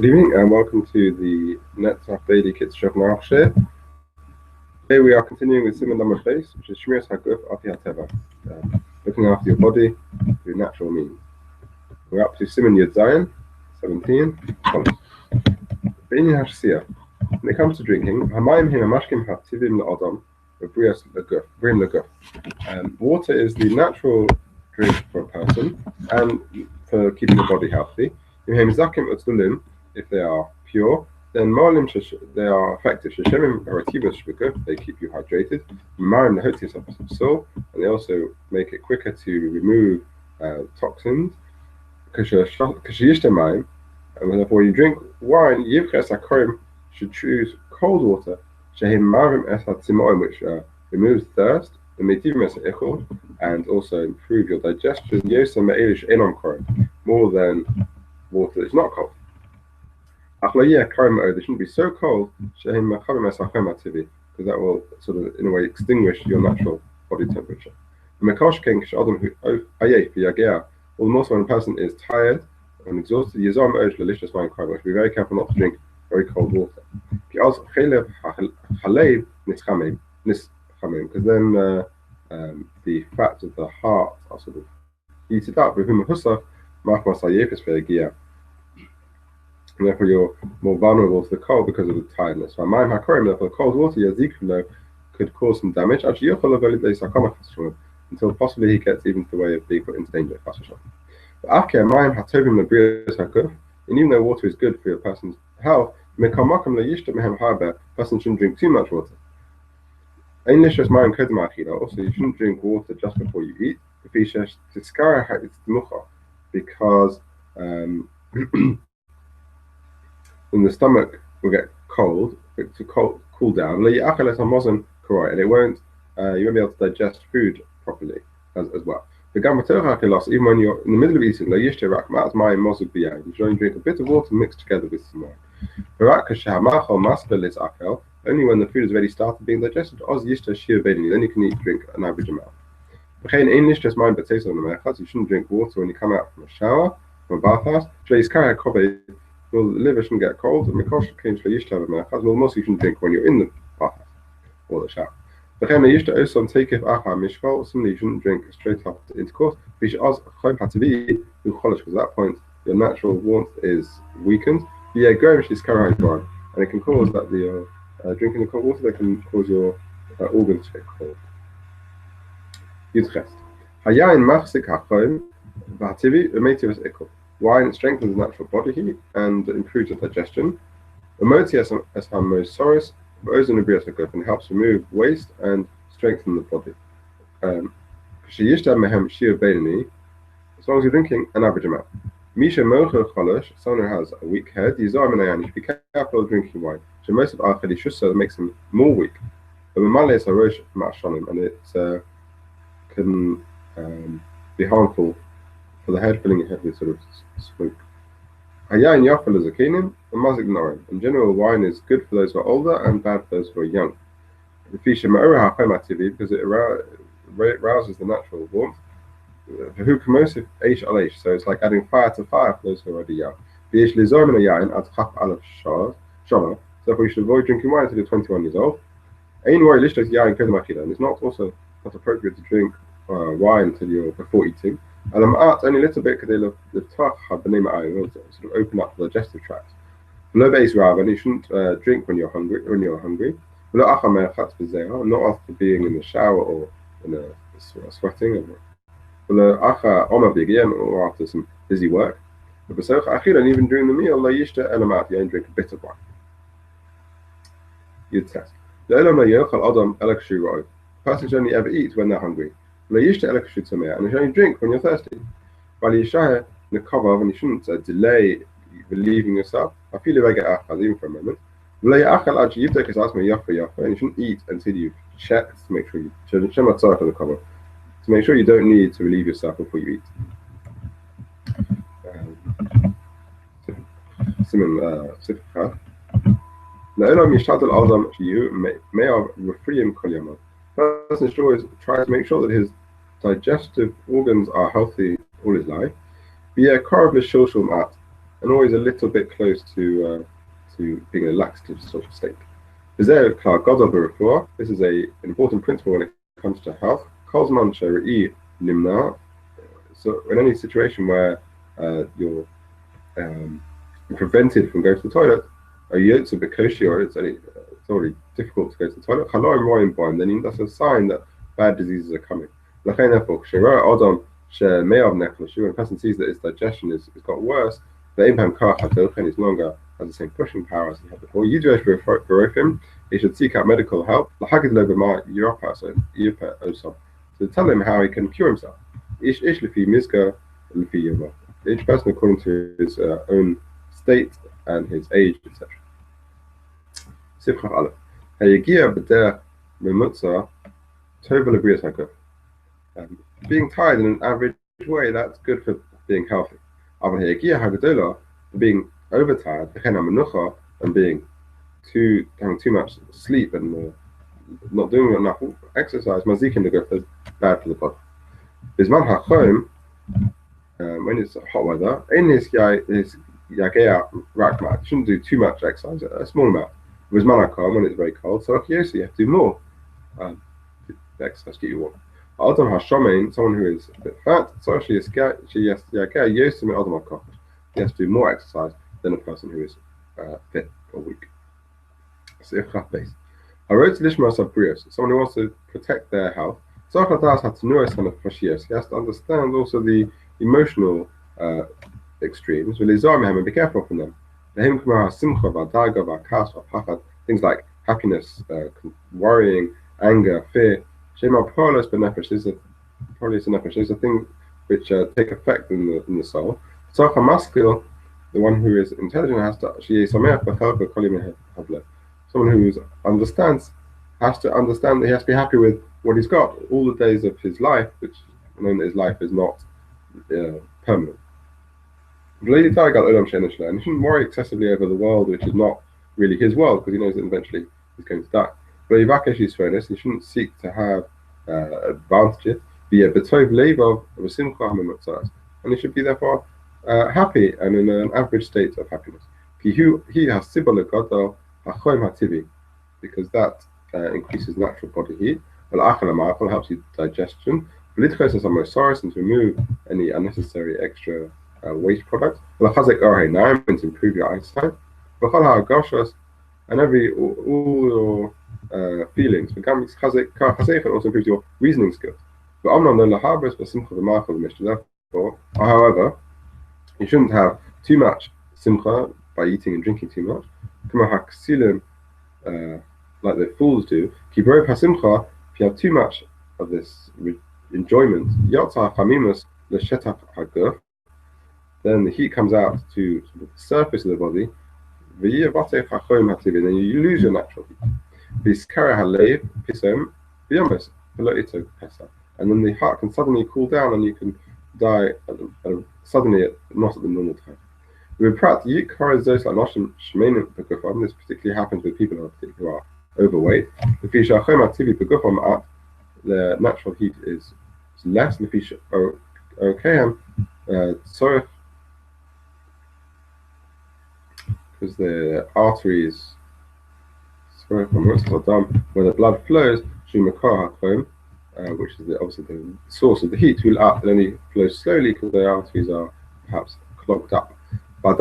Good evening and welcome to the Netzach Daily Kitzur Aruch Share. Today we are continuing with Siman number base, which is Shmiras Haguf Ati HaTeva, looking after your body through natural means. We're up to Siman Yud Zayin 17. When it comes to drinking, water is the natural drink for a person and for keeping the body healthy. If they are pure, then they are effective. They keep you hydrated. And they also make it quicker to remove toxins. And therefore, when you drink wine, should choose cold water, which removes thirst, and also improve your digestion more than water that's not cold. They shouldn't be so cold because that will sort of, in a way, extinguish your natural body temperature. Also, when a person is tired and exhausted, we should be very careful not to drink very cold water. Because then the fats of the heart are sort of heated up. And therefore you're more vulnerable to the cold because of the tiredness. Therefore cold water could cause some damage until possibly he gets even to the way of being put into danger. And even though water is good for your person's health, person shouldn't drink too much water. Also, you shouldn't drink water just before you eat, because then the stomach will get cold, to cool down, and it won't, you won't be able to digest food properly as well. Even when you're in the middle of eating, you should only drink a bit of water mixed together with some wine. Only when the food has already started being digested, then you can drink an average amount. You shouldn't drink water when you come out from a shower, from a bathhouse. Your liver shouldn't get cold, and most you shouldn't drink when you're in the bathhouse or the shower. You shouldn't drink straight after intercourse, because at that point your natural warmth is weakened. And it can cause that the drinking the cold water, that can cause your organs to get cold. Wine strengthens natural body heat and improves the digestion. And helps remove waste and strengthen the body. As long as you're drinking an average amount. Someone who has a weak head, you should be careful of drinking wine. That makes him more weak. And it can be harmful for the head, filling your head with sort of smoke. In general, wine is good for those who are older and bad for those who are young. Because it rouses the natural warmth. So it's like adding fire to fire for those who are already young. So therefore you should avoid drinking wine until you're 21 years old. And it's not appropriate to drink wine until you're before eating. And only a little bit because they will sort of open up the digestive tract. And you shouldn't drink when you're hungry. Not after being in the shower or in sweating, or after some busy work. And even during the meal, you only drink a bit of wine. You'd test. Person should only ever eat when they're hungry. And you should only drink when you're thirsty. And you shouldn't delay relieving yourself. I feel like I get even for a moment. And you shouldn't eat until you've checked to make sure you don't need to relieve yourself before you eat. Person should always try to make sure that his digestive organs are healthy all his life. and always a little bit close to being a laxative sort of state. This is an important principle when it comes to health. So in any situation where you're prevented from going to the toilet, or it's a bit koshy, or it's already difficult to go to the toilet, then that's a sign that bad diseases are coming. When a person sees that his digestion has got worse, and he's no longer has the same pushing power as he had before, he should seek out medical help. To tell him how he can cure himself. Each person according to his own state and his age, etc. Being tired in an average way, that's good for being healthy. Being overtired and being having too much sleep and not doing enough exercise, is bad for the body. When it's hot weather, you shouldn't do too much exercise, a small amount. When it's very cold, so you have to do more exercise to keep you warm. Someone who is a bit fat, he has to do more exercise than a person who is fit or weak. Someone who wants to protect their health, he has to understand also the emotional extremes. And be careful from them. Things like happiness, worrying, anger, fear. These are things which take effect in the soul. The one who is intelligent has to someone who understands has to understand that he has to be happy with what he's got all the days of his life, which his life is not permanent. And he shouldn't worry excessively over the world, which is not really his world, because he knows that eventually he's going to die. But he shouldn't seek to have advantages. And he should be therefore happy and in an average state of happiness. Because that increases natural body heat. Helps you digestion. And to remove any unnecessary extra waste products. And to improve your eyesight. And all your feelings. Also improves your reasoning skills. However, you shouldn't have too much simcha by eating and drinking too much. Like the fools do. If you have too much of this enjoyment, then the heat comes out to the surface of the body, and then you lose your natural heat. And then the heart can suddenly cool down and you can die suddenly, not at the normal time. This particularly happens with people who are overweight. The natural heat is less. Because the arteries, where the blood flows, which is obviously the source of the heat, will only flow slowly because the arteries are perhaps clogged up. And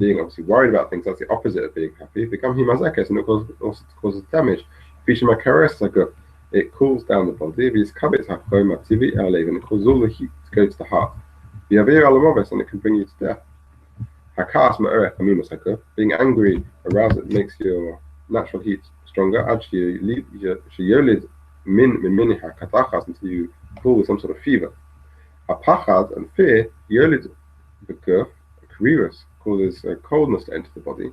being obviously worried about things, that's the opposite of being happy. Become himazekes, and it also causes damage. It cools down the body, and it causes all the heat to go to the heart. And it can bring you to death. Being angry arouses it, makes your natural heat stronger. Until you fall with some sort of fever. And fear causes coldness to enter the body.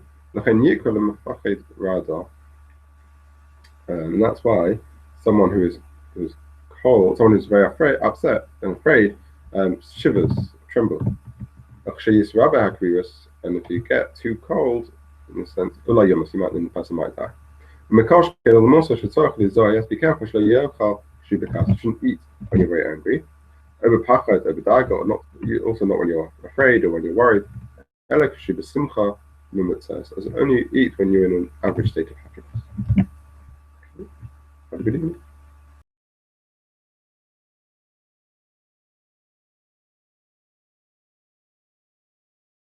And that's why someone who is cold, someone who's very upset and afraid, shivers, trembles. And if you get too cold, in a sense, the person might die. You have to be careful. You shouldn't eat when you're very angry. over pachad, over daga, or not, also not when you're afraid or when you're worried. Elek shibesimcha mumitzas, as only eat when you're in an average state of happiness. Have a good evening.